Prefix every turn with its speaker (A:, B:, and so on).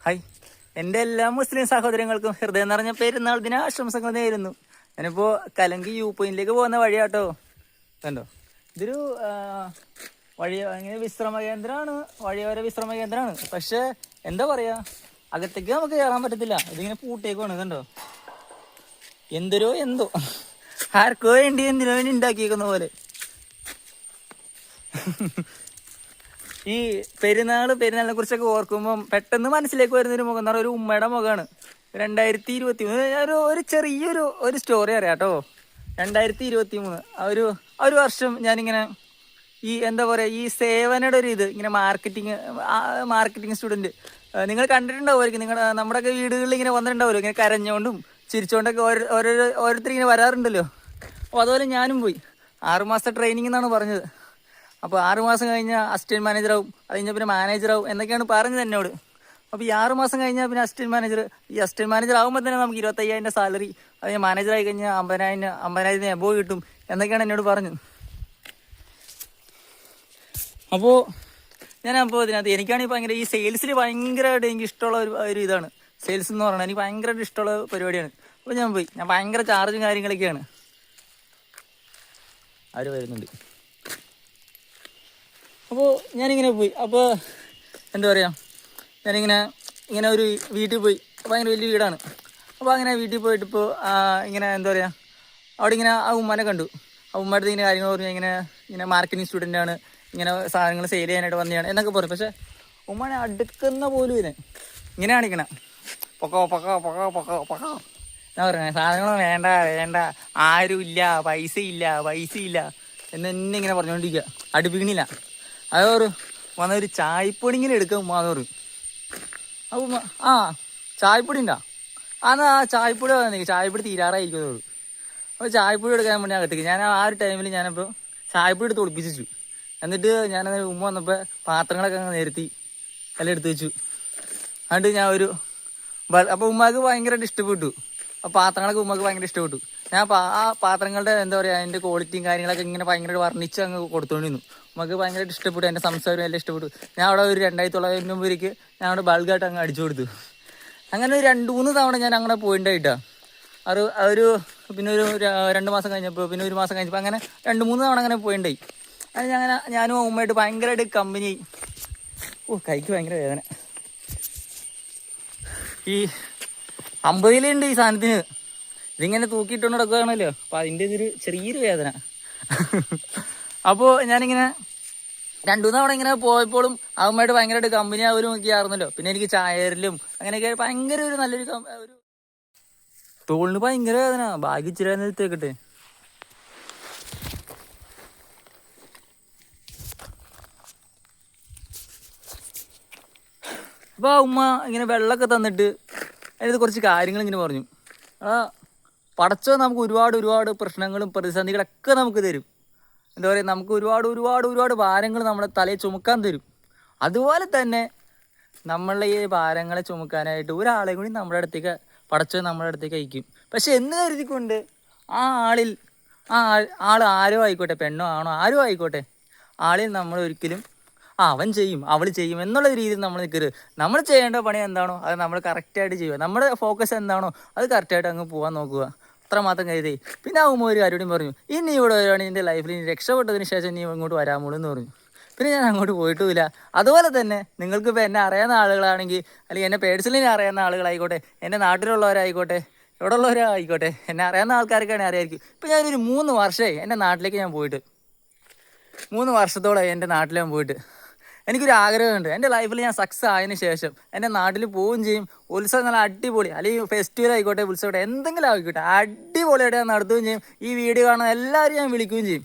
A: Hi, എൻ്റെ എല്ലാ മുസ്ലിം സഹോദരങ്ങൾക്കും ഹൃദയം നിറഞ്ഞ പെരുന്നാൾ ദിന ആശംസകൾ നേരുന്നു. ഞാനിപ്പോൾ കലങ്കി വ്യൂ പോയിന്റിലേക്ക് പോകുന്ന വഴിയാട്ടോ. കണ്ടോ, ഇതൊരു വഴി ഇങ്ങനെ വിശ്രമ കേന്ദ്രമാണ്, വഴിയോര വിശ്രമ കേന്ദ്രമാണ്. പക്ഷെ എന്താ പറയാ, അകത്തേക്ക് നമുക്ക് കയറാൻ പറ്റത്തില്ല. ഇതിങ്ങനെ പൂട്ടേക്കുവാണ്. കണ്ടോ, എന്തോ ആർക്കോ വേണ്ടി എന്തിനോ വേണ്ടി ഉണ്ടാക്കിയേക്കുന്ന പോലെ. ഈ പെരുന്നാളിനെ കുറിച്ചൊക്കെ ഓർക്കുമ്പോൾ പെട്ടെന്ന് മനസ്സിലേക്ക് വരുന്നൊരു മുഖം എന്ന് പറഞ്ഞാൽ ഒരു ഉമ്മയുടെ മുഖമാണ്. 2023 ഒരു ചെറിയൊരു സ്റ്റോറി അറിയാം കേട്ടോ. 2023 ഒരു വർഷം ഞാനിങ്ങനെ ഈ എന്താ പറയുക, ഈ സേവനയുടെ ഒരു ഇങ്ങനെ മാർക്കറ്റിംഗ് സ്റ്റുഡൻറ്റ് നിങ്ങൾ കണ്ടിട്ടുണ്ടാവുമായിരിക്കും. നമ്മുടെയൊക്കെ വീടുകളിൽ ഇങ്ങനെ വന്നിട്ടുണ്ടാവുമല്ലോ, ഇങ്ങനെ കരഞ്ഞുകൊണ്ടും ചിരിച്ചുകൊണ്ടൊക്കെ ഓരോരുത്തർ ഇങ്ങനെ വരാറുണ്ടല്ലോ. അപ്പോൾ അതുപോലെ ഞാനും പോയി. 6 മാസത്തെ ട്രെയിനിങ് എന്നാണ് പറഞ്ഞത്. അപ്പോൾ 6 മാസം കഴിഞ്ഞാൽ അസിസ്റ്റൻറ്റ് മാനേജറാവും, അത് കഴിഞ്ഞാൽ പിന്നെ മാനേജറാവും എന്നൊക്കെയാണ് പറഞ്ഞത് എന്നോട്. അപ്പോൾ ഈ 6 മാസം കഴിഞ്ഞാൽ പിന്നെ അസിസ്റ്റൻറ്റ് മാനേജർ. ഈ അസിസ്റ്റൻറ്റ് മാനേജർ ആകുമ്പോൾ തന്നെ നമുക്ക് 25,000 സാലറി, അത് കഴിഞ്ഞാൽ മാനേജറായി കഴിഞ്ഞാൽ 50,000 എബോവ് കിട്ടും എന്നൊക്കെയാണ് എന്നോട് പറഞ്ഞത്. അപ്പോൾ ഇതിനകത്ത് എനിക്കാണെങ്കിൽ ഭയങ്കര ഈ സെയിൽസിൽ ഭയങ്കരമായിട്ട് എനിക്ക് ഇഷ്ടമുള്ള ഒരു ഇതാണ് സെയിൽസ് എന്ന് പറയുന്നത്. എനിക്ക് ഭയങ്കരമായിട്ട് ഇഷ്ടമുള്ള പരിപാടിയാണ്. അപ്പോൾ ഞാൻ ഭയങ്കര ചാർജും കാര്യങ്ങളൊക്കെയാണ്. ആര് വരുന്നുണ്ട്. അപ്പോൾ ഞാനിങ്ങനെ പോയി. അപ്പോൾ എന്താ പറയുക, ഞാനിങ്ങനെ ഒരു വീട്ടിൽ പോയി. ഭയങ്കര വലിയ വീടാണ്. അപ്പോൾ അങ്ങനെ വീട്ടിൽ പോയിട്ടിപ്പോൾ ഇങ്ങനെ എന്താ പറയുക, അവിടെ ഇങ്ങനെ ആ ഉമ്മാനെ കണ്ടു. ആ ഉമ്മയുടെ ഇങ്ങനെ കാര്യങ്ങൾ പറഞ്ഞു, ഇങ്ങനെ മാർക്കറ്റിംഗ് സ്റ്റുഡൻ്റാണ്, ഇങ്ങനെ സാധനങ്ങൾ സെയിൽ ചെയ്യാനായിട്ട് വന്നതാണ് എന്നൊക്കെ പറയും. പക്ഷേ ഉമ്മാനെ അടുക്കുന്ന പോലും ഇങ്ങനെ കാണിക്കണം. പൊക്കോ എന്നാ പറയുന്നത്, സാധനങ്ങളൊന്നും വേണ്ട, ആരുമില്ല, പൈസയില്ല എന്നെ ഇങ്ങനെ പറഞ്ഞുകൊണ്ടിരിക്കുക. അടുപ്പിക്കണില്ല. അതോറ് വന്നൊരു ചായപ്പൊടി ഇങ്ങനെ എടുക്കുക ഉമ്മാന്ന് പറയും. അപ്പം ചായപ്പൊടി ഉണ്ടോ? ആ ചായപ്പൊടി വന്നെങ്കിൽ ചായപ്പൊടി തീരാറായിരിക്കും അതോട്. അപ്പോൾ ചായപ്പൊടി എടുക്കാൻ വേണ്ടി അകത്തേക്ക് ഞാൻ ആ ഒരു ടൈമിൽ ഞാനപ്പോൾ ചായപ്പൊടി എടുത്ത് ഒളിപ്പിച്ചു. എന്നിട്ട് ഞാനത് ഉമ്മ വന്നപ്പോൾ പാത്രങ്ങളൊക്കെ അങ്ങ് നിരത്തി എല്ലാം എടുത്ത് വെച്ചു. എന്നിട്ട് ഞാൻ അപ്പോൾ ഉമ്മക്ക് ഭയങ്കരമായിട്ട് ഇഷ്ടപ്പെട്ടു. ആ പാത്രങ്ങളൊക്കെ ഉമ്മക്ക് ഭയങ്കര ഇഷ്ടപ്പെട്ടു. ഞാൻ ആ പാത്രങ്ങളുടെ എന്താ പറയുക, അതിൻ്റെ ക്വാളിറ്റിയും കാര്യങ്ങളൊക്കെ ഇങ്ങനെ ഭയങ്കരമായിട്ട് വർണ്ണിച്ച് അങ്ങ് കൊടുത്തുകൊണ്ടിരുന്നു. നമുക്ക് ഭയങ്കരമായിട്ട് ഇഷ്ടപ്പെട്ടു. എൻ്റെ സംസാരം എല്ലാം ഇഷ്ടപ്പെട്ടു. ഞാൻ അവിടെ ഒരു 2,900 രൂപയ്ക്ക് ഞാൻ അവിടെ ബൾഗായിട്ട് അങ്ങ് അടിച്ചു കൊടുത്തു. അങ്ങനെ ഒരു 2-3 തവണ ഞാൻ അങ്ങനെ പോയിട്ടായിട്ടാണ്. പിന്നെ ഒരു 2 മാസം കഴിഞ്ഞപ്പോൾ, പിന്നെ 1 മാസം കഴിഞ്ഞപ്പോൾ, അങ്ങനെ 2-3 തവണ അങ്ങനെ പോയിട്ടായി. അങ്ങനെ ഞാനും ഉമ്മയായിട്ട് ഭയങ്കരമായിട്ട് കമ്പനി. കൈക്ക് ഭയങ്കര വേദന. ഈ 50 ഉണ്ട് ഈ സാധനത്തിന്. ഇതിങ്ങനെ തൂക്കിയിട്ടോണ്ട് നടക്കുകയാണല്ലോ. അപ്പം അതിൻ്റെ ചെറിയൊരു വേദന. അപ്പോൾ ഞാനിങ്ങനെ 2 തവണ ഇങ്ങനെ പോയപ്പോഴും അവന്മായിട്ട് ഭയങ്കരമായിട്ട് കമ്പനി ആവലും നോക്കിയായിരുന്നല്ലോ. പിന്നെ എനിക്ക് ചായരിലും അങ്ങനെയൊക്കെ ഭയങ്കര ഒരു നല്ലൊരു തോളിന് ഭയങ്കര വേദന. ഭാഗ്യം ഇച്ചിരി എടുത്തേക്കട്ടെ. അപ്പോൾ ആ ഉമ്മ ഇങ്ങനെ വെള്ളമൊക്കെ തന്നിട്ട് അതിനകത്ത് കുറച്ച് കാര്യങ്ങൾ ഇങ്ങനെ പറഞ്ഞു. പടച്ചോ നമുക്ക് ഒരുപാട് പ്രശ്നങ്ങളും പ്രതിസന്ധികളൊക്കെ നമുക്ക് തരും. എന്താ പറയുക, നമുക്ക് ഒരുപാട് ഭാരങ്ങൾ നമ്മുടെ തലയിൽ ചുമക്കാൻ തരും. അതുപോലെ തന്നെ നമ്മളുടെ ഈ ഭാരങ്ങളെ ചുമക്കാനായിട്ട് ഒരാളെ കൂടി പടച്ചോ നമ്മുടെ അടുത്തേക്ക് അയക്കും. പക്ഷെ എന്ന് കരുതിക്കൊണ്ട് ആ ആൾ ആരോ ആയിക്കോട്ടെ, പെണ്ണോ ആണോ ആരോ ആയിക്കോട്ടെ, ആളിൽ നമ്മൾ ഒരിക്കലും അവൻ ചെയ്യും അവൾ ചെയ്യും എന്നുള്ള രീതിയിൽ നമ്മൾ നിൽക്കരുത്. നമ്മൾ ചെയ്യേണ്ട പണി എന്താണോ അത് നമ്മൾ കറക്റ്റായിട്ട് ചെയ്യുക. നമ്മുടെ ഫോക്കസ് എന്താണോ അത് കറക്റ്റായിട്ട് അങ്ങ് പോകാൻ നോക്കുക. അത്രമാത്രം കരുതി. പിന്നെ ആകുമ്പോൾ ഒരു കാര്യവും പറഞ്ഞു, ഇനി ഇവിടെ വരുവാണെങ്കിൽ നിൻ്റെ ലൈഫിൽ നീ രക്ഷപ്പെട്ടതിന് ശേഷം നീ ഇങ്ങോട്ട് വരാമോളൂ എന്ന് പറഞ്ഞു. പിന്നെ ഞാൻ അങ്ങോട്ട് പോയിട്ടുമില്ല. അതുപോലെ തന്നെ നിങ്ങൾക്കിപ്പോൾ എന്നെ അറിയാവുന്ന ആളുകളാണെങ്കിൽ, അല്ലെങ്കിൽ എന്നെ പേഴ്സണലി അറിയാവുന്ന ആളുകളായിക്കോട്ടെ, എൻ്റെ നാട്ടിലുള്ളവരായിക്കോട്ടെ, എവിടെ ഉള്ളവരായിക്കോട്ടെ, എന്നെ അറിയാവുന്ന ആൾക്കാർക്കാണ് അറിയായിരിക്കും. ഇപ്പം ഞാനൊരു 3 വർഷമായി എൻ്റെ നാട്ടിലേക്ക് ഞാൻ പോയിട്ട്. 3 വർഷത്തോളമായി എൻ്റെ നാട്ടിൽ ഞാൻ പോയിട്ട്. എനിക്കൊരു ആഗ്രഹമുണ്ട്, എൻ്റെ ലൈഫിൽ ഞാൻ സക്സസ് ആയതിനു ശേഷം എൻ്റെ നാട്ടിൽ പോവുകയും ചെയ്യും. ഉത്സവം നല്ല അടിപൊളി, അല്ലെങ്കിൽ ഫെസ്റ്റിവൽ ആയിക്കോട്ടെ, ഉത്സവം എന്തെങ്കിലും ആയിക്കോട്ടെ, അടിപൊളിയായിട്ട് ഞാൻ നടത്തുകയും ചെയ്യും. ഈ വീഡിയോ കാണുന്ന എല്ലാവരും ഞാൻ വിളിക്കുകയും ചെയ്യും.